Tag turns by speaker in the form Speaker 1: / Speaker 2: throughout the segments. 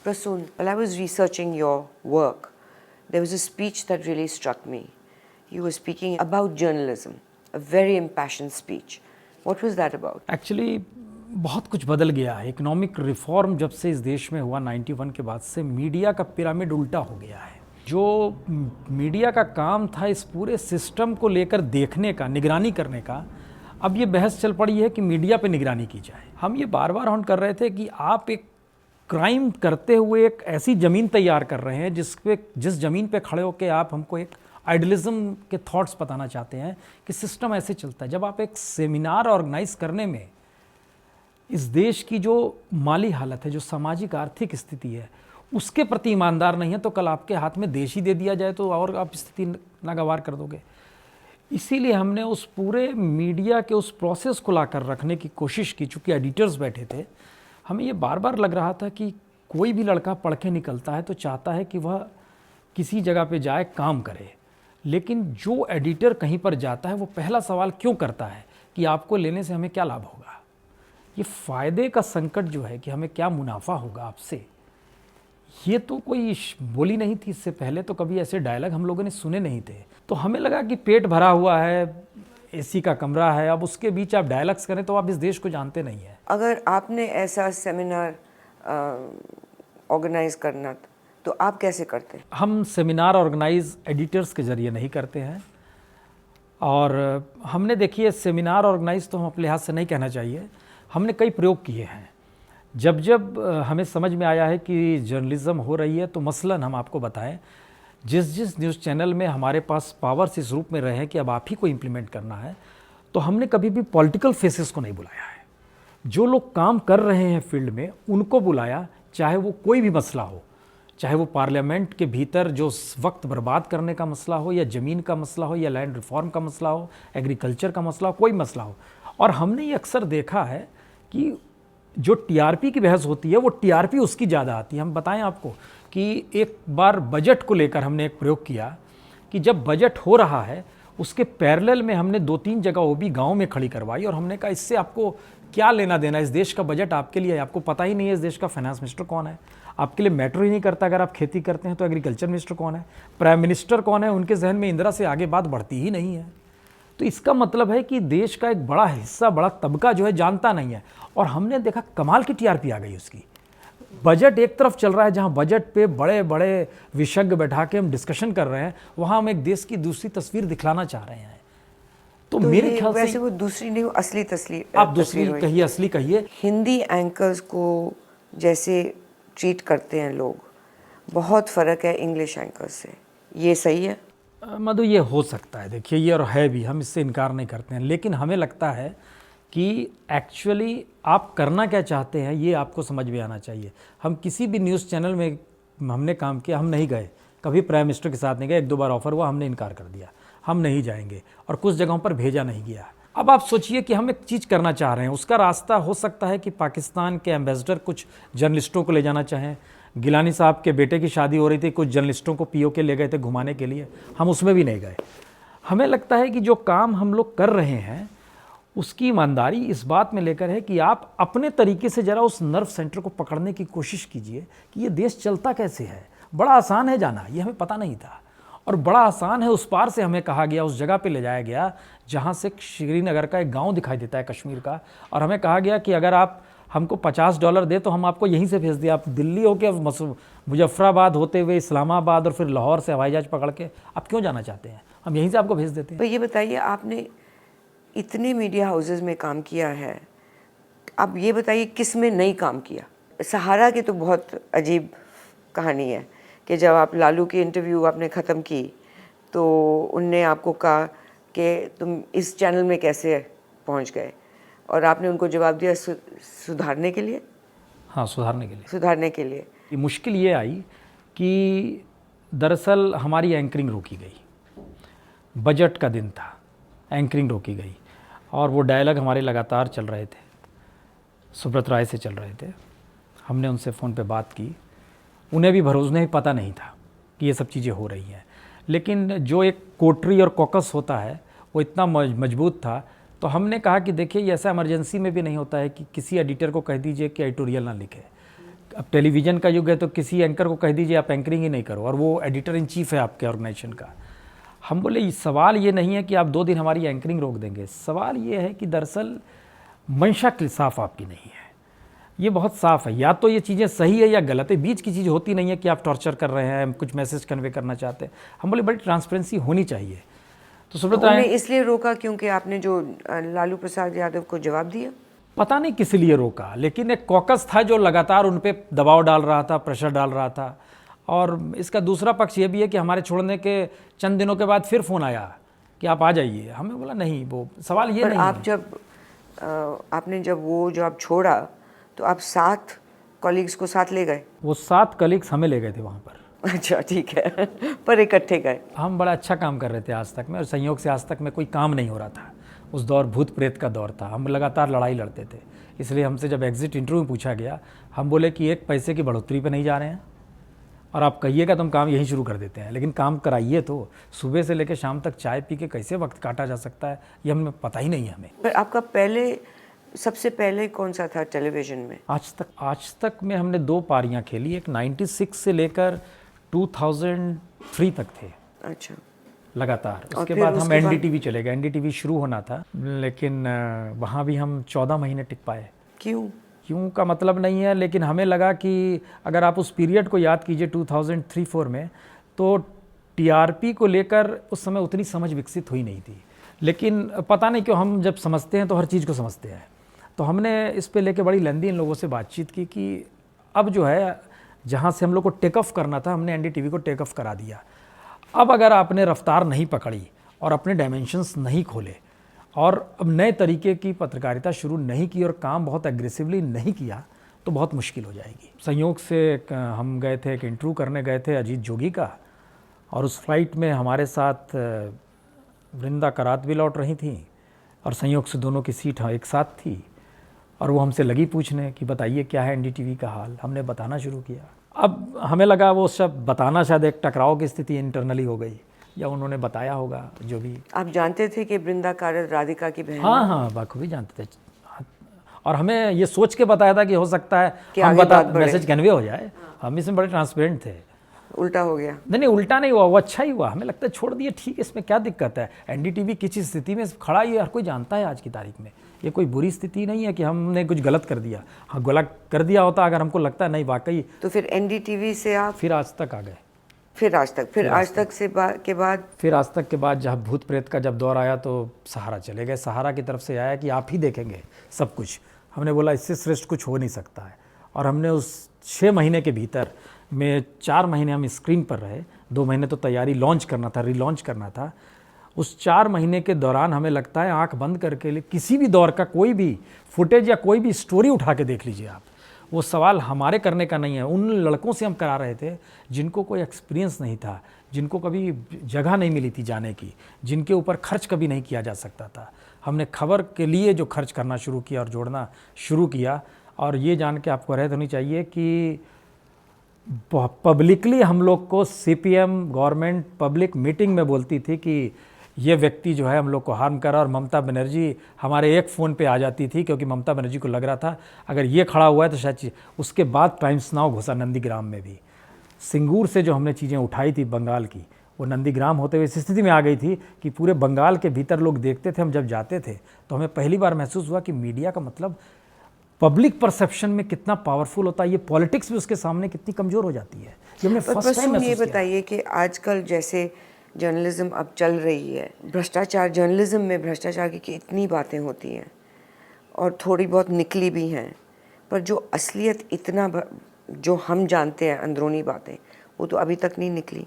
Speaker 1: Prasoon, while I was researching your work, there was a speech that really struck me. You were speaking about journalism, a very impassioned speech. What was that about?
Speaker 2: Actually बहुत कुछ बदल गया है। Economic reform जब से इस देश में हुआ 91 के बाद से मीडिया का पिरामिड उल्टा हो गया है। जो मीडिया का काम था इस पूरे सिस्टम को लेकर देखने का, निगरानी करने का, अब ये बहस चल पड़ी है कि मीडिया पे निगरानी की जाए। हम ये बार बार कर रहे थे कि आप एक क्राइम करते हुए एक ऐसी ज़मीन तैयार कर रहे हैं जिस ज़मीन पे खड़े होकर आप हमको एक आइडियलिज्म के थॉट्स बताना चाहते हैं कि सिस्टम ऐसे चलता है। जब आप एक सेमिनार ऑर्गेनाइज करने में इस देश की जो माली हालत है, जो सामाजिक आर्थिक स्थिति है, उसके प्रति ईमानदार नहीं है तो कल आपके हाथ में देश ही दे दिया जाए तो और आप स्थिति नागवार कर दोगे। इसीलिए हमने उस पूरे मीडिया के उस प्रोसेस को लाकर रखने की कोशिश की। चूँकि एडिटर्स बैठे थे, हमें ये बार बार लग रहा था कि कोई भी लड़का पढ़ के निकलता है तो चाहता है कि वह किसी जगह पे जाए, काम करे, लेकिन जो एडिटर कहीं पर जाता है वो पहला सवाल क्यों करता है कि आपको लेने से हमें क्या लाभ होगा। ये फ़ायदे का संकट जो है कि हमें क्या मुनाफा होगा आपसे, ये तो कोई बोली नहीं थी इससे पहले। तो कभी ऐसे डायलॉग हम लोगों ने सुने नहीं थे। तो हमें लगा कि पेट भरा हुआ है, एसी का कमरा है, अब उसके बीच आप डायलॉग्स करें तो आप इस देश को जानते नहीं हैं।
Speaker 1: अगर आपने ऐसा सेमिनार ऑर्गेनाइज करना तो आप कैसे करते?
Speaker 2: हम सेमिनार ऑर्गेनाइज एडिटर्स के ज़रिए नहीं करते हैं। और हमने देखिए सेमिनार ऑर्गेनाइज तो हम अपने लिहाज से नहीं कहना चाहिए, हमने कई प्रयोग किए हैं। जब जब हमें समझ में आया है कि जर्नलिज्म हो रही है तो मसलन हम आपको बताएं, जिस न्यूज़ चैनल में हमारे पास पावर्स इस रूप में रहे हैं कि अब आप ही को इम्प्लीमेंट करना है, तो हमने कभी भी पॉलिटिकल फेसेस को नहीं बुलाया है। जो लोग काम कर रहे हैं फील्ड में उनको बुलाया, चाहे वो कोई भी मसला हो, चाहे वो पार्लियामेंट के भीतर जो वक्त बर्बाद करने का मसला हो, या ज़मीन का मसला हो, या लैंड रिफॉर्म का मसला हो, एग्रीकल्चर का मसला हो, कोई मसला हो। और हमने ये अक्सर देखा है कि जो टीआरपी की बहस होती है वो टीआरपी उसकी ज़्यादा आती है। हम बताएं आपको कि एक बार बजट को लेकर हमने एक प्रयोग किया कि जब बजट हो रहा है उसके पैरेलल में हमने 2-3 जगह वो भी गाँव में खड़ी करवाई और हमने कहा इससे आपको क्या लेना देना, इस देश का बजट आपके लिए है, आपको पता ही नहीं है इस देश का फाइनेंस मिनिस्टर कौन है, आपके लिए मैटर ही नहीं करता। अगर आप खेती करते हैं तो एग्रीकल्चर मिनिस्टर कौन है, प्राइम मिनिस्टर कौन है, उनके जहन में इंदिरा से आगे बात बढ़ती ही नहीं है। तो इसका मतलब है कि देश का एक बड़ा हिस्सा, बड़ा तबका जो है जानता नहीं है। और हमने देखा कमाल की टीआरपी आ गई उसकी। बजट एक तरफ चल रहा है जहां बजट पे बड़े बड़े विशेषज्ञ बैठा के हम डिस्कशन कर रहे हैं, वहां हम एक देश की दूसरी तस्वीर दिखलाना चाह रहे हैं। तो मेरे ख्याल से
Speaker 1: वो दूसरी नहीं, वो असली तस्वीर।
Speaker 2: आप दूसरी कहिए, असली कहिए।
Speaker 1: हिंदी एंकर्स को जैसे ट्रीट करते हैं लोग, बहुत फ़र्क है इंग्लिश एंकर्स से, ये सही है?
Speaker 2: मधु, ये हो सकता है, देखिए ये और है भी, हम इससे इनकार नहीं करते हैं, लेकिन हमें लगता है कि एक्चुअली आप करना क्या चाहते हैं ये आपको समझ में आना चाहिए। हम किसी भी न्यूज़ चैनल में हमने काम किया, हम नहीं गए, कभी प्राइम मिनिस्टर के साथ नहीं गए, 1-2 बार ऑफर हुआ, हमने इनकार कर दिया, हम नहीं जाएंगे, और कुछ जगहों पर भेजा नहीं गया। अब आप सोचिए कि हम एक चीज़ करना चाह रहे हैं, उसका रास्ता हो सकता है कि पाकिस्तान के एम्बेसडर कुछ जर्नलिस्टों को ले जाना चाहें। गिलानी साहब के बेटे की शादी हो रही थी, कुछ जर्नलिस्टों को पीओके ले गए थे घुमाने के लिए, हम उसमें भी नहीं गए। हमें लगता है कि जो काम हम लोग कर रहे हैं उसकी ईमानदारी इस बात में लेकर है कि आप अपने तरीके से ज़रा उस नर्व सेंटर को पकड़ने की कोशिश कीजिए कि ये देश चलता कैसे है। बड़ा आसान है जाना, ये हमें पता नहीं था, और बड़ा आसान है उस पार से हमें कहा गया, उस जगह पे ले जाया गया जहाँ से श्रीनगर का एक गांव दिखाई देता है कश्मीर का, और हमें कहा गया कि अगर आप हमको $50 दे तो हम आपको यहीं से भेज दिया। आप दिल्ली होके मुजफ्फराबाद होते हुए इस्लामाबाद और फिर लाहौर से हवाई जहाज पकड़ के आप क्यों जाना चाहते हैं, हम यहीं से आपको भेज देते हैं।
Speaker 1: तो ये बताइए, आपने इतने मीडिया हाउसेस में काम किया है, अब ये बताइए किस में नहीं काम किया? सहारा की तो बहुत अजीब कहानी है कि जब आप लालू की इंटरव्यू आपने ख़त्म की तो उनने आपको कहा कि तुम इस चैनल में कैसे पहुंच गए, और आपने उनको जवाब दिया सुधारने के लिए।
Speaker 2: हाँ,
Speaker 1: सुधारने के लिए।
Speaker 2: मुश्किल ये आई कि दरअसल हमारी एंकरिंग रोकी गई, बजट का दिन था, एंकरिंग रोकी गई, और वो डायलॉग हमारे लगातार चल रहे थे, सुब्रत राय से चल रहे थे। हमने उनसे फ़ोन पे बात की, उन्हें भी पता नहीं था कि ये सब चीज़ें हो रही हैं, लेकिन जो एक कोटरी और कॉकस होता है वो इतना मजबूत था। तो हमने कहा कि देखिए, ये ऐसा इमरजेंसी में भी नहीं होता है कि किसी एडिटर को कह दीजिए कि एडिटोरियल ना लिखे। अब टेलीविज़न का युग है तो किसी एंकर को कह दीजिए आप एंकरिंग ही नहीं करो, और वो एडिटर इन चीफ है आपके ऑर्गेनाइजेशन का। हम बोले सवाल ये नहीं है कि आप 2 दिन हमारी एंकरिंग रोक देंगे, सवाल ये है कि दरअसल मंशा साफ आपकी नहीं है। ये बहुत साफ है, या तो ये चीज़ें सही है या गलत है, बीच की चीज़ होती नहीं है कि आप टॉर्चर कर रहे हैं, कुछ मैसेज कन्वे करना चाहते हैं। हम बोले बड़ी ट्रांसपेरेंसी होनी चाहिए। तो सुब्रता
Speaker 1: उन्हें इसलिए रोका क्योंकि आपने जो लालू प्रसाद यादव को जवाब दिया।
Speaker 2: पता नहीं किस लिए रोका, लेकिन एक कॉकस था जो लगातार उन पर दबाव डाल रहा था, प्रेशर डाल रहा था। और इसका दूसरा पक्ष ये भी है कि हमारे छोड़ने के चंद दिनों के बाद फिर फ़ोन आया कि आप आ जाइए। हमने बोला नहीं, वो सवाल ये नहीं
Speaker 1: आप
Speaker 2: है।
Speaker 1: जब आपने जब वो जॉब छोड़ा तो आप 7 कॉलीग्स को साथ ले गए।
Speaker 2: वो 7 कलीग्स हमें ले गए थे वहाँ पर।
Speaker 1: अच्छा ठीक है, पर इकट्ठे गए।
Speaker 2: हम बड़ा अच्छा काम कर रहे थे आज तक में, और संयोग से आज तक में कोई काम नहीं हो रहा था। उस दौर भूत प्रेत का दौर था, हम लगातार लड़ाई लड़ते थे। इसलिए हमसे जब एग्जिट इंटरव्यू में पूछा गया, हम बोले कि 1 पैसे की बढ़ोतरी पे नहीं जा रहे हैं, और आप कहिएगा तो हम काम यहीं शुरू कर देते हैं, लेकिन काम कराइए तो। सुबह से लेकर शाम तक चाय पी के कैसे वक्त काटा जा सकता है, ये हमें पता ही नहीं है हमें।
Speaker 1: पर आपका सबसे पहले कौन सा था टेलीविज़न में?
Speaker 2: आज तक में हमने 2 पारियां खेली, एक 96 से लेकर 2003 तक थे।
Speaker 1: अच्छा।
Speaker 2: लगातार। उसके बाद हम एनडीटीवी चले गए, एनडीटीवी शुरू होना था, लेकिन वहाँ भी हम 14 महीने टिक पाए। क्यों का मतलब नहीं है, लेकिन हमें लगा कि अगर आप उस पीरियड को याद कीजिए 2003-04 में, तो टीआरपी को लेकर उस समय उतनी समझ विकसित हुई नहीं थी। लेकिन पता नहीं क्यों हम जब समझते हैं तो हर चीज़ को समझते हैं। तो हमने इस पे लेके बड़ी लंबी इन लोगों से बातचीत की कि अब जो है, जहाँ से हम लोग को टेक ऑफ करना था, हमने एनडीटीवी को टेक ऑफ करा दिया। अब अगर आपने रफ्तार नहीं पकड़ी और अपने डायमेंशंस नहीं खोले और अब नए तरीके की पत्रकारिता शुरू नहीं की और काम बहुत एग्रेसिवली नहीं किया, तो बहुत मुश्किल हो जाएगी। संयोग से हम गए थे, एक इंटरव्यू करने गए थे अजीत जोगी का, और उस फ्लाइट में हमारे साथ वृंदा करात भी लौट रही थी, और संयोग से दोनों की सीट एक साथ थी, और वो हमसे लगी पूछने कि बताइए क्या है एनडीटीवी का हाल। हमने बताना शुरू किया। अब हमें लगा वो सब बताना शायद एक टकराव की स्थिति इंटरनली हो गई, या उन्होंने बताया होगा जो भी।
Speaker 1: आप जानते थे कि वृंदा कारत राधिका की बहन?
Speaker 2: हाँ, बखूबी जानते थे, और हमें ये सोच के बताया था कि हो सकता है
Speaker 1: कि
Speaker 2: हम मैसेज कन्वे हो जाए। हम इसमें बड़े ट्रांसपेरेंट थे।
Speaker 1: उल्टा हो गया?
Speaker 2: नहीं, उल्टा नहीं हुआ, वो अच्छा ही हुआ। हमें लगता है छोड़ दिए, ठीक है, इसमें क्या दिक्कत है। एनडीटीवी किसी स्थिति में खड़ा, ये हर कोई जानता है आज की तारीख में। ये कोई बुरी स्थिति नहीं है कि हमने कुछ गलत कर दिया। हाँ, गलत कर दिया होता अगर हमको लगता है नहीं वाकई।
Speaker 1: तो फिर एनडीटीवी से आप
Speaker 2: फिर आज तक आ गए।
Speaker 1: फिर आज तक के बाद
Speaker 2: जब भूत प्रेत का जब दौर आया तो सहारा चले गए। सहारा की तरफ से आया कि आप ही देखेंगे सब कुछ। हमने बोला इससे श्रेष्ठ कुछ हो नहीं सकता है, और हमने उस 6 महीने के भीतर में 4 महीने हम स्क्रीन पर रहे। 2 महीने तो तैयारी लॉन्च करना था, रीलॉन्च करना था। उस 4 महीने के दौरान हमें लगता है आंख बंद करके किसी भी दौर का कोई भी फुटेज या कोई भी स्टोरी उठा के देख लीजिए आप, वो सवाल हमारे करने का नहीं है। उन लड़कों से हम करा रहे थे जिनको कोई एक्सपीरियंस नहीं था, जिनको कभी जगह नहीं मिली थी जाने की, जिनके ऊपर खर्च कभी नहीं किया जा सकता था। हमने खबर के लिए जो खर्च करना शुरू किया और जोड़ना शुरू किया, और ये जान के आपको रहत होनी चाहिए कि पब्लिकली हम लोग को सीपीएम गवर्नमेंट पब्लिक मीटिंग में बोलती थी कि ये व्यक्ति जो है हम लोग को हार्म कर रहा, और ममता बनर्जी हमारे एक फ़ोन पे आ जाती थी, क्योंकि ममता बनर्जी को लग रहा था अगर ये खड़ा हुआ है तो शायद। उसके बाद टाइम्स नाउ घुसा नंदीग्राम में भी। सिंगूर से जो हमने चीज़ें उठाई थी बंगाल की, वो नंदीग्राम होते हुए इस स्थिति में आ गई थी कि पूरे बंगाल के भीतर लोग देखते थे। हम जब जाते थे तो हमें पहली बार महसूस हुआ कि मीडिया का मतलब पब्लिक परसेप्शन में कितना पावरफुल होता है, ये पॉलिटिक्स भी उसके सामने कितनी कमज़ोर हो जाती है। ये हमने फर्स्ट टाइम महसूस किया।
Speaker 1: ये बताइए कि आजकल जैसे जर्नलिज्म अब चल रही है, भ्रष्टाचार, जर्नलिज्म में भ्रष्टाचार की इतनी बातें होती हैं और थोड़ी बहुत निकली भी हैं, पर जो असलियत इतना जो हम जानते हैं अंदरूनी बातें, वो तो अभी तक नहीं निकली।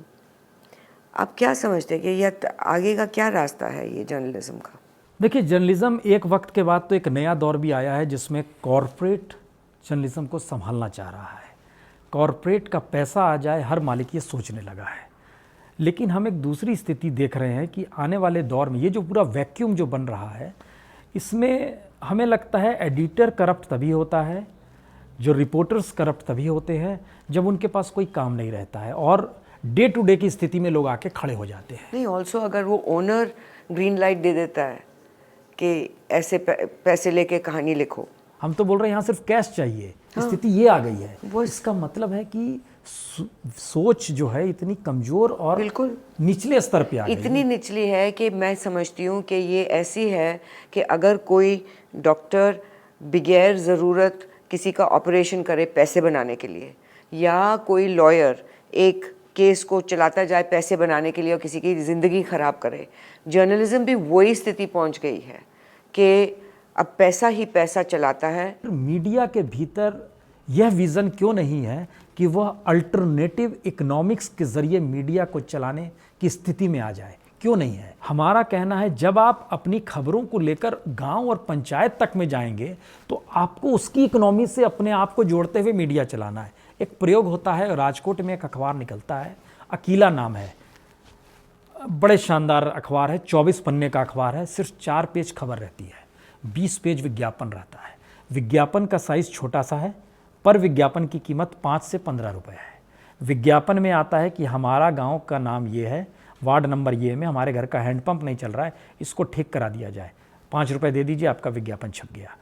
Speaker 1: आप क्या समझते हैं कि यह आगे का क्या रास्ता है ये जर्नलिज्म का?
Speaker 2: देखिए, जर्नलिज्म एक वक्त के बाद तो एक नया दौर भी आया है जिसमें कॉरपोरेट जर्नलिज्म को संभालना चाह रहा है। कॉरपोरेट का पैसा आ जाए, हर मालिक ये सोचने लगा है। लेकिन हम एक दूसरी स्थिति देख रहे हैं कि आने वाले दौर में ये जो पूरा वैक्यूम जो बन रहा है, इसमें हमें लगता है एडिटर करप्ट तभी होता है, जो रिपोर्टर्स करप्ट तभी होते हैं जब उनके पास कोई काम नहीं रहता है और डे टू डे की स्थिति में लोग आके खड़े हो जाते हैं।
Speaker 1: नहीं, ऑल्सो अगर वो ओनर ग्रीन लाइट दे देता है कि ऐसे पैसे लेके कहानी लिखो।
Speaker 2: हम तो बोल रहे हैं यहाँ सिर्फ कैश चाहिए, स्थिति ये आ गई है। इसका मतलब है कि सोच जो है इतनी कमजोर और
Speaker 1: बिल्कुल
Speaker 2: निचले स्तर पे आ गई।
Speaker 1: इतनी निचली है कि मैं समझती हूँ कि ये ऐसी है कि अगर कोई डॉक्टर बगैर ज़रूरत किसी का ऑपरेशन करे पैसे बनाने के लिए, या कोई लॉयर एक केस को चलाता जाए पैसे बनाने के लिए और किसी की ज़िंदगी ख़राब करे, जर्नलिज्म भी वही स्थिति पहुँच गई है कि अब पैसा ही पैसा चलाता है।
Speaker 2: मीडिया के भीतर यह विज़न क्यों नहीं है कि वह अल्टरनेटिव इकोनॉमिक्स के ज़रिए मीडिया को चलाने की स्थिति में आ जाए? क्यों नहीं है? हमारा कहना है जब आप अपनी खबरों को लेकर गांव और पंचायत तक में जाएंगे तो आपको उसकी इकोनॉमी से अपने आप को जोड़ते हुए मीडिया चलाना है। एक प्रयोग होता है, राजकोट में एक अखबार निकलता है, अकीला नाम है, बड़े शानदार अखबार है, 24 पन्ने का अखबार है, सिर्फ 4 पेज खबर रहती है, 20 पेज विज्ञापन रहता है। विज्ञापन का साइज़ छोटा सा है, पर विज्ञापन की कीमत 5 से 15 रुपए है। विज्ञापन में आता है कि हमारा गांव का नाम ये है, वार्ड नंबर ये में हमारे घर का हैंडपंप नहीं चल रहा है, इसको ठीक करा दिया जाए, 5 रुपए दे दीजिए, आपका विज्ञापन छप गया।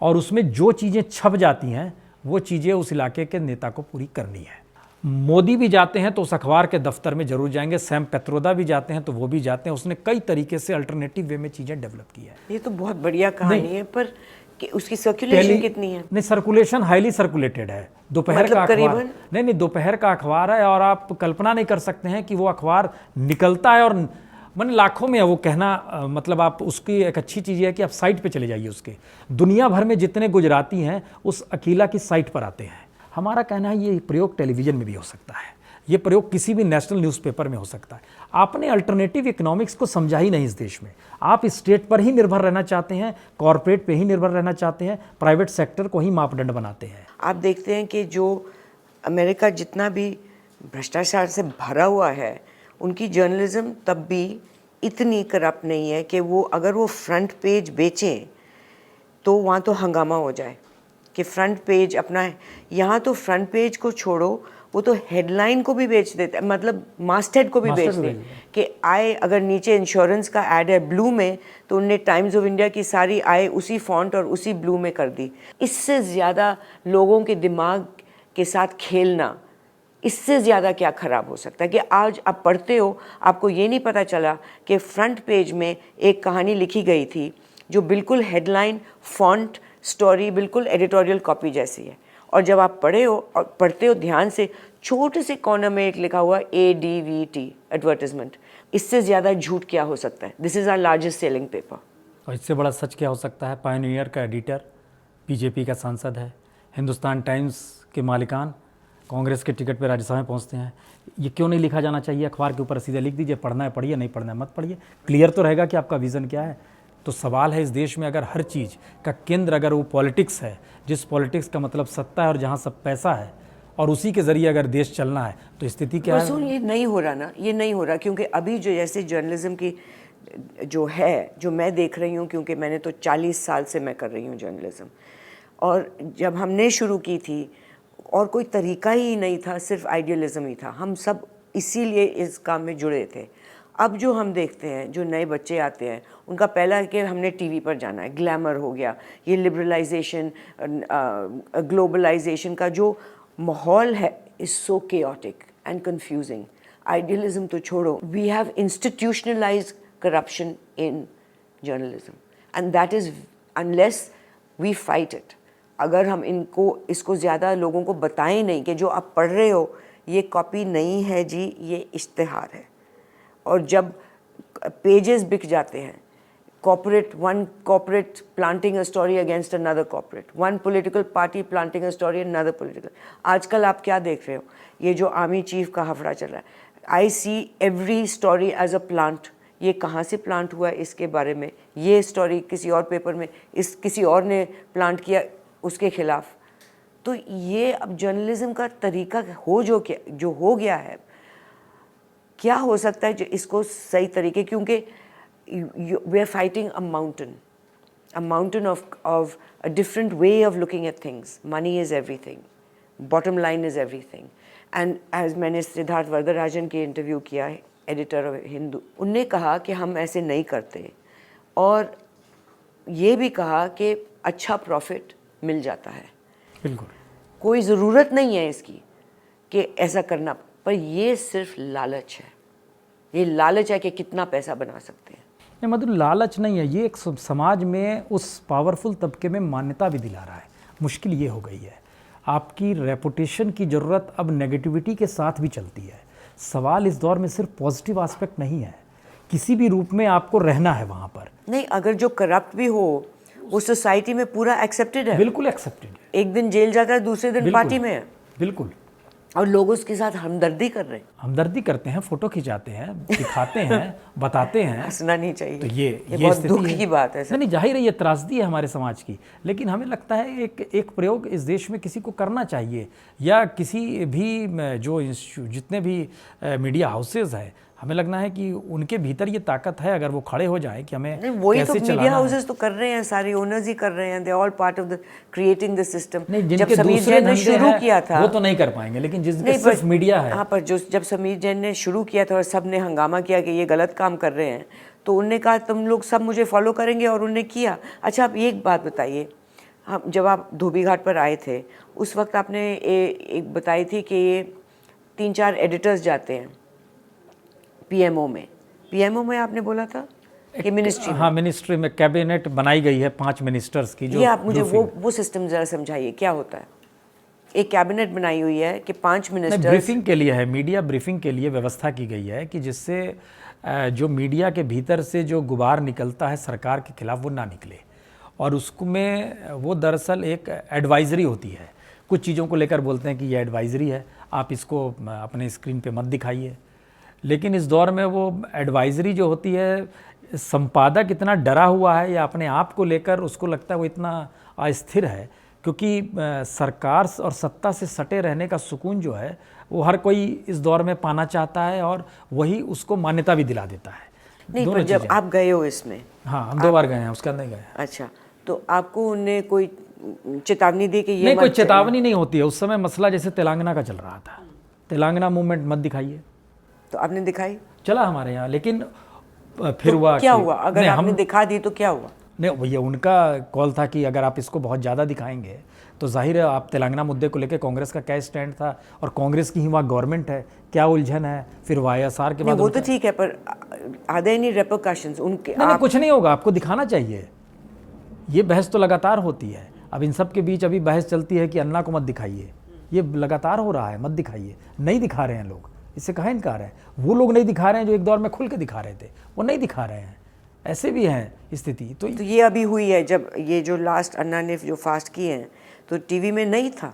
Speaker 2: और उसमें जो चीज़ें छप जाती हैं वो चीज़ें उस इलाके के नेता को पूरी करनी है। मोदी भी जाते हैं तो उस अखबार के दफ्तर में जरूर जाएंगे, सैम पेत्रोदा भी जाते हैं तो वो भी जाते हैं। उसने कई तरीके से अल्टरनेटिव वे में चीज़ें डेवलप की है।
Speaker 1: ये तो बहुत बढ़िया कहानी है, पर कि उसकी सर्कुलेशन कितनी है?
Speaker 2: नहीं, सर्कुलेशन हाईली सर्कुलेटेड है। दोपहर
Speaker 1: मतलब
Speaker 2: का अखबार
Speaker 1: करीबन?
Speaker 2: नहीं, दोपहर का अखबार है और आप कल्पना नहीं कर सकते हैं कि वो अखबार निकलता है और मन लाखों में है। वो कहना मतलब आप उसकी एक अच्छी चीज़ है कि आप साइट पे चले जाइए, उसके दुनिया भर में जितने गुजराती हैं उस अकीला की साइट पर आते हैं। हमारा कहना है ये प्रयोग टेलीविज़न में भी हो सकता है, ये प्रयोग किसी भी नेशनल न्यूज़पेपर में हो सकता है। आपने अल्टरनेटिव इकोनॉमिक्स को समझा ही नहीं इस देश में। आप स्टेट पर ही निर्भर रहना चाहते हैं, कॉरपोरेट पे ही निर्भर रहना चाहते हैं, प्राइवेट सेक्टर को ही मापदंड बनाते हैं।
Speaker 1: आप देखते हैं कि जो अमेरिका जितना भी भ्रष्टाचार से भरा हुआ है, उनकी जर्नलिज्म तब भी इतनी करप्ट नहीं है कि वो अगर वो फ्रंट पेज बेचें तो वहाँ तो हंगामा हो जाए कि फ्रंट पेज अपना है। यहाँ तो फ्रंट पेज को छोड़ो, वो तो हेडलाइन को भी बेच देते, मतलब मास्टहेड को भी बेच देते कि आय अगर नीचे इंश्योरेंस का ऐड है ब्लू में तो उनने टाइम्स ऑफ इंडिया की सारी आय उसी फॉन्ट और उसी ब्लू में कर दी। इससे ज़्यादा लोगों के दिमाग के साथ खेलना, इससे ज़्यादा क्या ख़राब हो सकता है कि आज आप पढ़ते हो, आपको ये नहीं पता चला कि फ्रंट पेज में एक कहानी लिखी गई थी जो बिल्कुल हेडलाइन, फॉन्ट, स्टोरी बिल्कुल एडिटोरियल कॉपी जैसी है, और जब आप पढ़ते हो ध्यान से, छोटे से कॉर्नर में एक लिखा हुआ ADVT एडवर्टाइजमेंट। इससे ज़्यादा झूठ क्या हो सकता है? This is our largest selling paper.
Speaker 2: और इससे बड़ा सच क्या हो सकता है? पायनियर का एडिटर बीजेपी का सांसद है, हिंदुस्तान टाइम्स के मालिकान कांग्रेस के टिकट पर राज्यसभा में पहुंचते हैं। ये क्यों नहीं लिखा जाना चाहिए? अखबार के ऊपर सीधे लिख दीजिए, पढ़ना है पढ़िए, नहीं पढ़ना है मत पढ़िए, क्लियर तो रहेगा कि आपका विज़न क्या है। तो सवाल है इस देश में अगर हर चीज़ का केंद्र अगर वो पॉलिटिक्स है, जिस पॉलिटिक्स का मतलब सत्ता है और जहाँ सब पैसा है, और उसी के ज़रिए अगर देश चलना है तो स्थिति क्या है?
Speaker 1: ये नहीं हो रहा ना, ये नहीं हो रहा, क्योंकि अभी जो जैसे जर्नलिज्म की जो है, जो मैं देख रही हूँ, क्योंकि मैंने तो 40 साल से मैं कर रही हूँ जर्नलिज्म, और जब हमने शुरू की थी और कोई तरीका ही नहीं था, सिर्फ आइडियलिज्म ही था, हम सब इसीलिए इस काम में जुड़े थे। अब जो हम देखते हैं, जो नए बच्चे आते हैं, उनका पहला है कि हमने टीवी पर जाना है, ग्लैमर हो गया, ये लिबरलाइजेशन, ग्लोबलाइजेशन का जो माहौल है is so chaotic and confusing. Idealism तो छोड़ो, we have institutionalised corruption in journalism and that is unless we fight it. अगर हम इसको ज़्यादा लोगों को बताएं नहीं कि जो आप पढ़ रहे हो ये कॉपी नहीं है जी, ये इश्तिहार है। और जब पेजेस बिक जाते हैं, one corporate planting a story against another corporate, one political party planting a story another political. आजकल आप क्या देख रहे हो? ये जो आर्मी चीफ का हफड़ा चल रहा है, I see every story as a plant. ये कहाँ से प्लांट हुआ है इसके बारे में, ये स्टोरी किसी और पेपर में किसी और ने प्लांट किया उसके खिलाफ। तो ये अब जर्नलिज्म का तरीका जो हो गया है, क्या हो सकता है जो इसको सही तरीके, क्योंकि we are fighting a mountain of a different way of looking at things. Money is everything, bottom line is everything. And as मैंने सिद्धार्थ वरदराजन के इंटरव्यू किया है, एडिटर ऑफ हिंदू, उनने कहा कि हम ऐसे नहीं करते, और ये भी कहा कि अच्छा प्रॉफिट मिल जाता है।
Speaker 2: बिल्कुल।
Speaker 1: कोई ज़रूरत नहीं है इसकी कि ऐसा करना, पर ये सिर्फ लालच है। ये लालच है कि कितना पैसा बना सकते हैं।
Speaker 2: ये मधुर लालच नहीं है, ये एक समाज में उस पावरफुल तबके में मान्यता भी दिला रहा है। मुश्किल ये हो गई है, आपकी रेपुटेशन की ज़रूरत अब नेगेटिविटी के साथ भी चलती है। सवाल इस दौर में सिर्फ पॉजिटिव एस्पेक्ट नहीं है, किसी भी रूप में आपको रहना है वहाँ पर।
Speaker 1: नहीं, अगर जो करप्ट भी हो वो सोसाइटी में पूरा एक्सेप्टेड है,
Speaker 2: बिल्कुल एक्सेप्टेड है।
Speaker 1: एक दिन जेल जाता है, दूसरे दिन पार्टी में है,
Speaker 2: बिल्कुल,
Speaker 1: और लोग उसके साथ हमदर्दी कर रहे हैं।
Speaker 2: हमदर्दी करते हैं, फोटो खिंचाते हैं, दिखाते हैं, बताते हैं।
Speaker 1: हंसना नहीं चाहिए,
Speaker 2: तो ये
Speaker 1: बहुत
Speaker 2: स्थिति
Speaker 1: दुख
Speaker 2: है।
Speaker 1: की बात है सर।
Speaker 2: नहीं, जाहिर है ये त्रासदी है हमारे समाज की, लेकिन हमें लगता है एक प्रयोग इस देश में किसी को करना चाहिए, या किसी भी जो जितने भी मीडिया हाउसेज है, हमें लगना है कि उनके भीतर ये ताकत है, अगर वो खड़े हो जाए कि हमें
Speaker 1: नहीं, वही तो
Speaker 2: कैसे
Speaker 1: मीडिया
Speaker 2: चलाना है।
Speaker 1: हाउसेस तो कर रहे हैं, सारे ओनर्स ही कर रहे हैं, they all part of the creating the system.
Speaker 2: नहीं,
Speaker 1: जब
Speaker 2: जिनके
Speaker 1: समीर
Speaker 2: दूसरे
Speaker 1: जैन ने
Speaker 2: धंधे
Speaker 1: शुरू
Speaker 2: हैं,
Speaker 1: किया था
Speaker 2: वो तो नहीं कर पाएंगे, लेकिन जिसके
Speaker 1: नहीं,
Speaker 2: सिर्फ मीडिया है।
Speaker 1: हाँ, पर जो जब समीर जैन ने शुरू किया था और सब ने हंगामा किया कि ये गलत काम कर रहे हैं, तो उनने कहा तुम लोग सब मुझे फॉलो करेंगे, और उनने किया। अच्छा, आप एक बात बताइए, हम जब आप धोबी घाट पर आए थे उस वक्त आपने एक बताई थी कि ये 3-4 एडिटर्स जाते हैं पीएमओ में आपने बोला था कि मिनिस्ट्री में।
Speaker 2: हाँ, मिनिस्ट्री में कैबिनेट बनाई गई है 5 मिनिस्टर्स की। जो
Speaker 1: ये आप मुझे वो सिस्टम ज़रा समझाइए, क्या होता है? एक कैबिनेट बनाई हुई है कि 5 मिनिस्टर्स
Speaker 2: ब्रीफिंग के लिए है, मीडिया ब्रीफिंग के लिए व्यवस्था की गई है कि जिससे जो मीडिया के भीतर से जो गुबार निकलता है सरकार के खिलाफ वो ना निकले, और उसमें वो दरअसल एक एडवाइजरी होती है। कुछ चीज़ों को लेकर बोलते हैं कि ये एडवाइजरी है, आप इसको अपने स्क्रीन पे मत दिखाइए, लेकिन इस दौर में वो एडवाइजरी जो होती है, संपादक इतना डरा हुआ है या अपने आप को लेकर उसको लगता है वो इतना अस्थिर है, क्योंकि सरकार और सत्ता से सटे रहने का सुकून जो है वो हर कोई इस दौर में पाना चाहता है, और वही उसको मान्यता भी दिला देता है।
Speaker 1: नहीं, पर जब आप गए हो इसमें,
Speaker 2: हाँ, हम 2 बार गए हैं, उसके अंदर नहीं गए।
Speaker 1: अच्छा, तो आपको उनने कोई चेतावनी दी कि ये
Speaker 2: नहीं, कोई
Speaker 1: मत
Speaker 2: चेतावनी नहीं होती है। उस समय मसला जैसे तेलंगाना का चल रहा था, तेलंगाना मूवमेंट मत दिखाइए,
Speaker 1: तो आपने दिखाई?
Speaker 2: चला हमारे यहाँ, लेकिन फिर हुआ
Speaker 1: क्या
Speaker 2: कि-
Speaker 1: हुआ? अगर
Speaker 2: नहीं,
Speaker 1: आपने दिखा दी तो क्या हुआ?
Speaker 2: नहीं भैया, उनका कॉल था कि अगर आप इसको बहुत ज़्यादा दिखाएंगे तो जाहिर है आप तेलंगाना मुद्दे को लेकर कांग्रेस का क्या स्टैंड था, और कांग्रेस की ही वहाँ गवर्नमेंट है, क्या उलझन है, फिर वाईएसआर के
Speaker 1: नहीं,
Speaker 2: बाद
Speaker 1: वो तो ठीक है, पर आर देयर एनी रिपरकशंस उनके?
Speaker 2: नहीं, कुछ नहीं होगा, आपको दिखाना चाहिए। ये बहस तो लगातार होती है। अब इन सब के बीच अभी बहस चलती है कि अन्ना को मत दिखाइए, ये लगातार हो रहा है, मत दिखाइए। नहीं दिखा रहे हैं लोग, इससे कहाँ इनकार है? वो लोग नहीं दिखा रहे हैं जो एक दौर में खुल के दिखा रहे थे, वो नहीं दिखा रहे हैं। ऐसे भी हैं स्थिति। तो
Speaker 1: ये अभी हुई है, जब ये जो लास्ट अन्ना ने जो फास्ट किए हैं तो टीवी में नहीं था,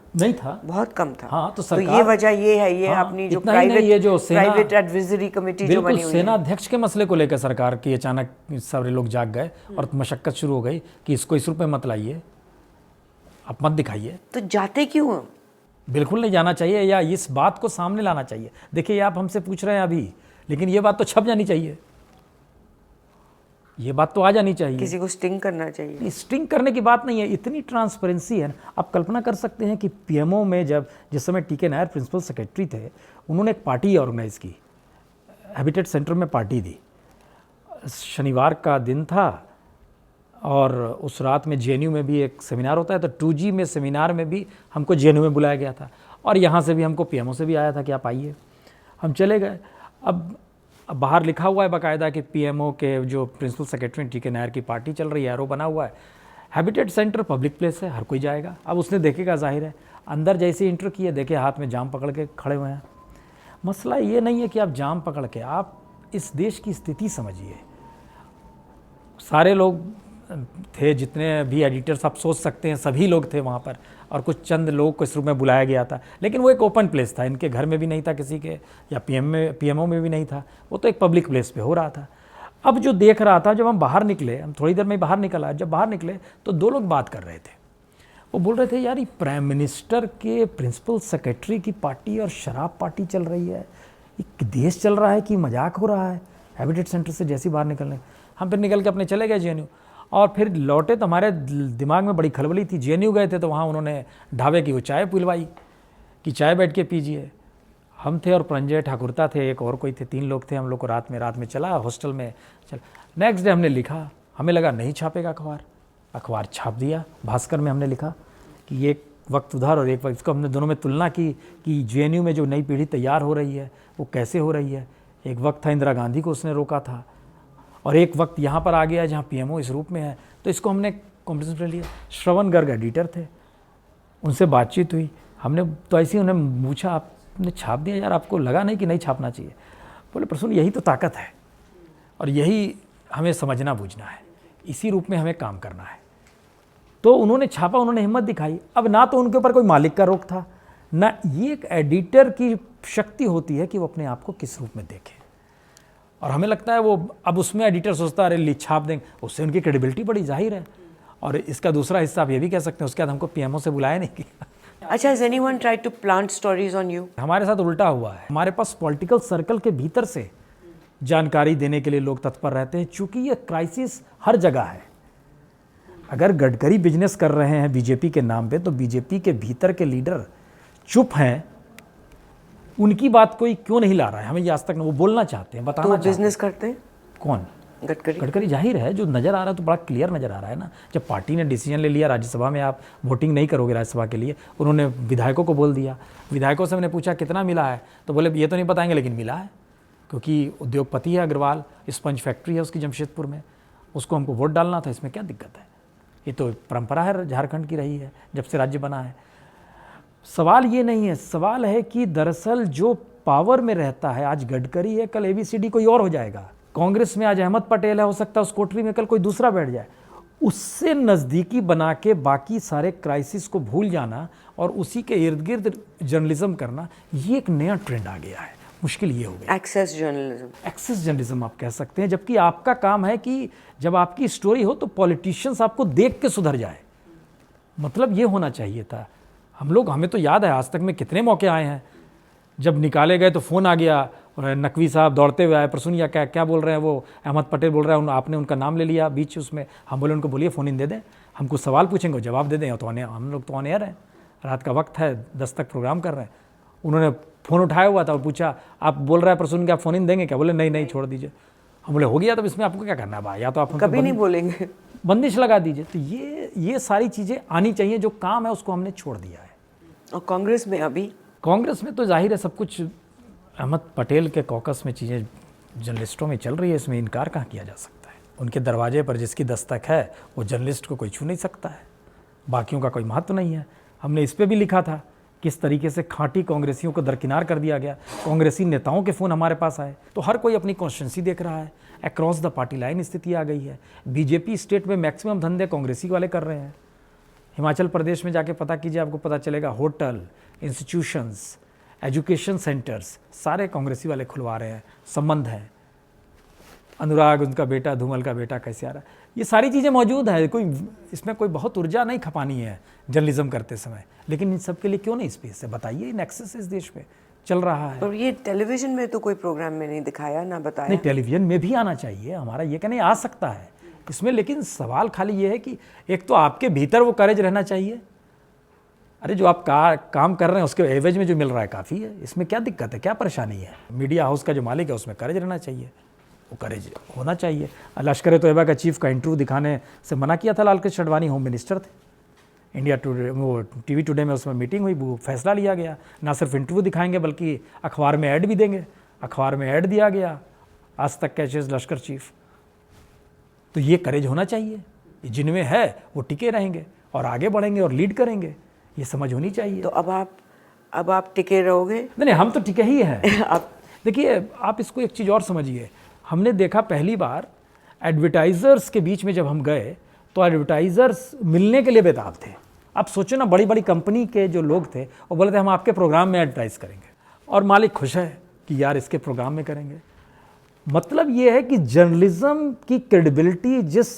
Speaker 1: बहुत कम था।
Speaker 2: हाँ, तो
Speaker 1: ये वजह ये है, ये
Speaker 2: हाँ,
Speaker 1: अपनी जो
Speaker 2: इतना ही नहीं, ये जो
Speaker 1: प्राइवेट एडवाइजरी कमेटी जो बनी हुई है,
Speaker 2: सेना अध्यक्ष के मसले को लेकर सरकार की अचानक सारे लोग जाग गए और मशक्कत शुरू हो गई कि इसको इस रूप में मत लाइए, आप मत दिखाइए।
Speaker 1: तो जाते क्यों हैं?
Speaker 2: बिल्कुल नहीं जाना चाहिए, या इस बात को सामने लाना चाहिए। देखिए, आप हमसे पूछ रहे हैं अभी, लेकिन ये बात तो छप जानी चाहिए, ये बात तो आ जानी चाहिए।
Speaker 1: किसी को स्टिंग करना चाहिए।
Speaker 2: स्टिंग करने की बात नहीं है, इतनी ट्रांसपेरेंसी है। आप कल्पना कर सकते हैं कि पीएमओ में जिस समय टीके नायर प्रिंसिपल सेक्रेटरी थे, उन्होंने एक पार्टी ऑर्गेनाइज की, हैबिटेट सेंटर में पार्टी दी। शनिवार का दिन था और उस रात में जेएनयू में भी एक सेमिनार होता है, तो 2G में सेमिनार में भी हमको जेएनयू में बुलाया गया था, और यहाँ से भी हमको पीएमओ से भी आया था कि आप आइए। हम चले गए। अब बाहर लिखा हुआ है बाकायदा कि पीएमओ के जो प्रिंसिपल सेक्रेटरी टीके नायर की पार्टी चल रही है, एरो बना हुआ है। हैबिटेट सेंटर पब्लिक प्लेस है, हर कोई जाएगा। अब उसने देखेगा, जाहिर है। अंदर जैसे इंटर किए, देखे हाथ में जाम पकड़ के खड़े हुए हैं। मसला ये नहीं है कि आप जाम पकड़ के, आप इस देश की स्थिति समझिए। सारे लोग थे, जितने भी एडिटर्स आप सोच सकते हैं, सभी लोग थे वहाँ पर, और कुछ चंद लोग को इस रूम में बुलाया गया था, लेकिन वो एक ओपन प्लेस था। इनके घर में भी नहीं था किसी के, या पीएमओ में भी नहीं था, वो तो एक पब्लिक प्लेस पे हो रहा था। अब जो देख रहा था, जब हम बाहर निकले, हम थोड़ी देर में बाहर निकला, जब बाहर निकले तो 2 लोग बात कर रहे थे। वो बोल रहे थे, यार ये प्राइम मिनिस्टर के प्रिंसिपल सेक्रेटरी की पार्टी और शराब पार्टी चल रही है, ये देश चल रहा है कि मजाक हो रहा है। हैबिटेट सेंटर से जैसी बाहर निकलने, हम फिर निकल के अपने चले गए जेएनयू, और फिर लौटे तो हमारे दिमाग में बड़ी खलबली थी। जेएनयू गए थे तो वहाँ उन्होंने ढाबे की वो चाय पिलवाई कि चाय बैठ के पीजिए। हम थे और प्रंजय ठाकुरता थे, एक और कोई थे, 3 लोग थे हम लोग को। रात में चला हॉस्टल में। चल नेक्स्ट डे हमने लिखा, हमें लगा नहीं छापेगा अखबार, अखबार छाप दिया। भास्कर में हमने लिखा कि ये वक्त उधर और एक वक्त, इसको हमने दोनों में तुलना की कि जेएनयू में जो नई पीढ़ी तैयार हो रही है वो कैसे हो रही है। एक वक्त था इंदिरा गांधी को उसने रोका था, और एक वक्त यहाँ पर आ गया जहाँ पीएमओ इस रूप में है। तो इसको हमने कॉम्पिटिशन में लिया। श्रवण गर्ग एडिटर थे, उनसे बातचीत हुई, हमने तो ऐसे ही उन्हें पूछा आपने छाप दिया यार, आपको लगा नहीं कि नहीं छापना चाहिए? बोले प्रसून यही तो ताकत है और यही हमें समझना बूझना है, इसी रूप में हमें काम करना है। तो उन्होंने छापा, उन्होंने हिम्मत दिखाई। अब ना तो उनके ऊपर कोई मालिक का रोक था, ना ये एक एडिटर की शक्ति होती है कि वो अपने आप को किस रूप में देखे। और हमें लगता है वो अब उसमें एडिटर सोचता है अरे छाप देंगे, उससे उनकी क्रेडिबिलिटी बड़ी जाहिर है। और इसका दूसरा हिस्सा आप ये भी कह सकते हैं उसके बाद हमको पीएमओ से बुलाया नहीं किया।
Speaker 1: अच्छा, has anyone tried to plant stories on you?
Speaker 2: हमारे साथ उल्टा हुआ है। हमारे पास पॉलिटिकल सर्कल के भीतर से जानकारी देने के लिए लोग तत्पर रहते हैं, चूंकि ये क्राइसिस हर जगह है। अगर गडकरी बिजनेस कर रहे हैं बीजेपी के नाम पे, तो बीजेपी के भीतर के लीडर चुप हैं, उनकी बात कोई क्यों नहीं ला रहा है? हमें ये आज तक वो बोलना चाहते हैं, बताना
Speaker 1: तो
Speaker 2: चाहते हैं।
Speaker 1: बिजनेस करते हैं
Speaker 2: कौन?
Speaker 1: गडकरी।
Speaker 2: गडकरी जाहिर है, जो नज़र आ रहा है तो बड़ा क्लियर नज़र आ रहा है ना। जब पार्टी ने डिसीजन ले लिया राज्यसभा में आप वोटिंग नहीं करोगे राज्यसभा के लिए, उन्होंने विधायकों को बोल दिया। विधायकों से मैंने पूछा कितना मिला है, तो बोले ये तो नहीं बताएंगे लेकिन मिला है, क्योंकि उद्योगपति है अग्रवाल, स्पंज फैक्ट्री है उसकी जमशेदपुर में, उसको हमको वोट डालना था, इसमें क्या दिक्कत है? ये तो परंपरा है झारखंड की रही है जब से राज्य बना है। सवाल ये नहीं है, सवाल है कि दरअसल जो पावर में रहता है, आज गडकरी है, कल एबीसीडी कोई और हो जाएगा। कांग्रेस में आज अहमद पटेल है, हो सकता है उस कोठरी में कल कोई दूसरा बैठ जाए। उससे नज़दीकी बना के बाकी सारे क्राइसिस को भूल जाना और उसी के इर्द गिर्द जर्नलिज्म करना, ये एक नया ट्रेंड आ गया है। मुश्किल ये हो गया,
Speaker 1: एक्सेस जर्नलिज्म।
Speaker 2: एक्सेस जर्नलिज्म आप कह सकते हैं, जबकि आपका काम है कि जब आपकी स्टोरी हो तो पॉलिटिशियंस आपको देख के सुधर जाए। मतलब ये होना चाहिए था। हमें तो याद है आज तक में कितने मौके आए हैं, जब निकाले गए तो फ़ोन आ गया और नकवी साहब दौड़ते हुए आए, प्रसून क्या बोल रहे हैं, वो अहमद पटेल बोल रहा है, आपने उनका नाम ले लिया बीच उसमें। हम बोले उनको बोलिए फ़ोन इन दे दें, हमको सवाल पूछेंगे जवाब दे दें, तो हम लोग तो ऑन एयर हैं, रात का वक्त है, 10 तक प्रोग्राम कर रहे हैं। उन्होंने फ़ोन उठाया हुआ था और पूछा आप बोल रहे हैं प्रसून क्या फ़ोन इन देंगे क्या? बोले नहीं छोड़ दीजिए। हम बोले हो गया, तब इसमें आपको क्या करना है भाई, या तो आप
Speaker 1: कभी नहीं बोलेंगे,
Speaker 2: बंदिश लगा दीजिए। तो ये सारी चीज़ें आनी चाहिए, जो काम है उसको हमने छोड़ दिया है।
Speaker 1: और कांग्रेस में अभी?
Speaker 2: कांग्रेस में तो जाहिर है सब कुछ अहमद पटेल के कॉकस में चीज़ें जर्नलिस्टों में चल रही है, इसमें इनकार कहाँ किया जा सकता है। उनके दरवाजे पर जिसकी दस्तक है वो जर्नलिस्ट को कोई छू नहीं सकता है, बाकियों का कोई महत्व नहीं है। हमने इस पर भी लिखा था किस तरीके से खांटी कांग्रेसियों को दरकिनार कर दिया गया। कांग्रेसी नेताओं के फ़ोन हमारे पास आए, तो हर कोई अपनी कॉन्स्टिट्यूंसी देख रहा है, अक्रॉस द पार्टी लाइन स्थिति आ गई है। बीजेपी स्टेट में मैक्सिमम धंधे कांग्रेसी वाले कर रहे हैं। हिमाचल प्रदेश में जाके पता कीजिए, आपको पता चलेगा होटल, इंस्टीट्यूशंस, एजुकेशन सेंटर्स सारे कांग्रेसी वाले खुलवा रहे हैं। संबंध है, अनुराग उनका बेटा, धूमल का बेटा कैसे आ रहा है, ये सारी चीज़ें मौजूद है। इसमें कोई बहुत ऊर्जा नहीं खपानी है जर्नलिज्म करते समय, लेकिन इन सब के लिए क्यों नहीं स्पेस है? बताइए, इन एक्सेस इस देश में चल रहा है।
Speaker 1: और ये टेलीविजन में तो कोई प्रोग्राम में नहीं दिखाया ना बताया।
Speaker 2: नहीं, टेलीविजन में भी आना चाहिए, हमारा ये कहने आ सकता है इसमें, लेकिन सवाल खाली ये है कि एक तो आपके भीतर वो करेज रहना चाहिए। अरे जो आप काम कर रहे हैं उसके एवज में जो मिल रहा है काफ़ी है, इसमें क्या दिक्कत है, क्या परेशानी है? मीडिया हाउस का जो मालिक है उसमें करेज रहना चाहिए, वो करेज होना चाहिए। लश्कर तोयबा का चीफ का इंटरव्यू दिखाने से मना किया था लालकृष्ण अडवाणी, होम मिनिस्टर थे। इंडिया टुडे, वो टीवी टुडे में उसमें मीटिंग हुई, वो फैसला लिया गया, ना सिर्फ इंटरव्यू दिखाएंगे बल्कि अखबार में ऐड भी देंगे। अखबार में ऐड दिया गया, आज तक कैचेज लश्कर चीफ। तो ये करेज होना चाहिए, जिनमें है वो टिके रहेंगे और आगे बढ़ेंगे और लीड करेंगे, ये समझ होनी चाहिए।
Speaker 1: तो अब आप टिके रहोगे?
Speaker 2: नहीं, हम तो टिके ही हैं।
Speaker 1: आप
Speaker 2: देखिए, आप इसको एक चीज़ और समझिए, हमने देखा पहली बार एडवर्टाइज़र्स के बीच में जब हम गए तो एडवर्टाइज़र्स मिलने के लिए बेताब थे। आप सोचो ना, बड़ी बड़ी कंपनी के जो लोग थे वो बोले थे हम आपके प्रोग्राम में एडवर्टाइज़ करेंगे, और मालिक खुश है कि यार इसके प्रोग्राम में करेंगे। मतलब ये है कि जर्नलिज्म की क्रेडिबिलिटी जिस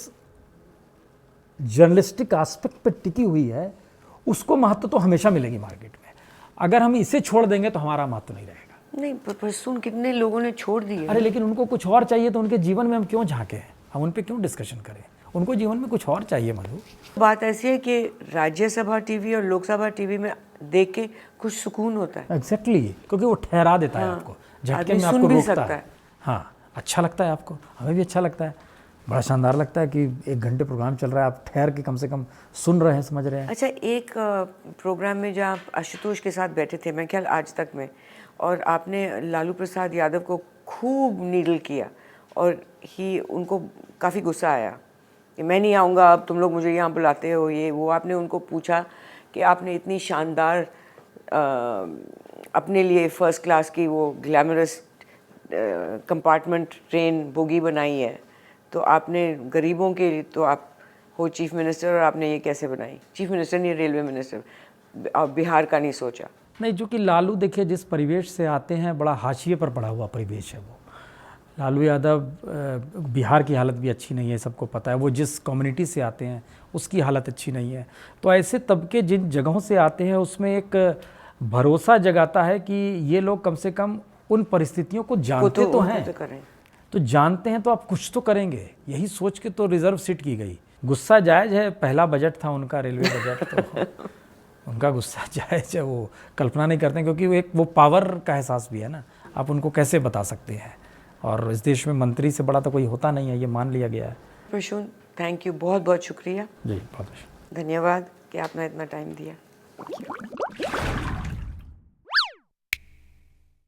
Speaker 2: जर्नलिस्टिक एस्पेक्ट पर टिकी हुई है उसको महत्व तो हमेशा मिलेगी मार्केट में। अगर हम इसे छोड़ देंगे तो हमारा महत्व नहीं रहेगा।
Speaker 1: नहीं, प्रसून कितने लोगों ने छोड़ दिए।
Speaker 2: अरे लेकिन उनको कुछ और चाहिए, तो उनके जीवन में हम क्यों झांके, हम उन पे क्यों डिस्कशन करें? उनको जीवन में कुछ और चाहिए। मधु,
Speaker 1: बात ऐसी है कि राज्यसभा टीवी और लोकसभा टीवी में देख के कुछ सुकून होता है।
Speaker 2: एग्जैक्टली, क्योंकि वो ठहरा देता है आपको, झटके में आपको रोकता है। हाँ, अच्छा लगता है आपको, हमें भी अच्छा लगता है। बड़ा शानदार लगता है कि 1 घंटे प्रोग्राम चल रहा है, आप ठहर के कम से कम सुन रहे हैं, समझ रहे हैं।
Speaker 1: अच्छा, एक प्रोग्राम में जहाँ आप आशुतोष के साथ बैठे थे, मैं ख्याल आज तक में, और आपने लालू प्रसाद यादव को खूब नीडल किया और उनको काफ़ी गुस्सा आया कि मैं नहीं आऊँगा, अब तुम लोग मुझे यहाँ बुलाते हो, ये वो। आपने उनको पूछा कि आपने इतनी शानदार अपने लिए फर्स्ट क्लास की वो ग्लैमरस कंपार्टमेंट ट्रेन बोगी बनाई है, तो आपने गरीबों के लिए, तो आप हो चीफ मिनिस्टर और आपने ये कैसे बनाई? चीफ मिनिस्टर नहीं, रेलवे मिनिस्टर, और बिहार का नहीं सोचा?
Speaker 2: नहीं, जो कि लालू देखिए जिस परिवेश से आते हैं, बड़ा हाशिए पर पड़ा हुआ परिवेश है वो। लालू यादव, बिहार की हालत भी अच्छी नहीं है, सबको पता है। वो जिस कम्युनिटी से आते हैं उसकी हालत अच्छी नहीं है। तो ऐसे तबके जिन जगहों से आते हैं उसमें एक भरोसा जगाता है कि ये लोग कम से कम उन परिस्थितियों को जानते तो हैं, तो जानते हैं तो आप कुछ तो करेंगे, यही सोच के तो रिजर्व सीट की गई। गुस्सा जायज़ है, पहला बजट था उनका, रेलवे बजट, तो उनका गुस्सा जायज़ है, वो कल्पना नहीं करते हैं, क्योंकि वो पावर का एहसास भी है ना, आप उनको कैसे बता सकते हैं। और इस देश में मंत्री से बड़ा तो कोई होता नहीं है, ये मान लिया गया है।
Speaker 1: प्रसून, थैंक यू, बहुत बहुत शुक्रिया
Speaker 2: जी, बहुत
Speaker 1: धन्यवाद कि आपने इतना टाइम दिया।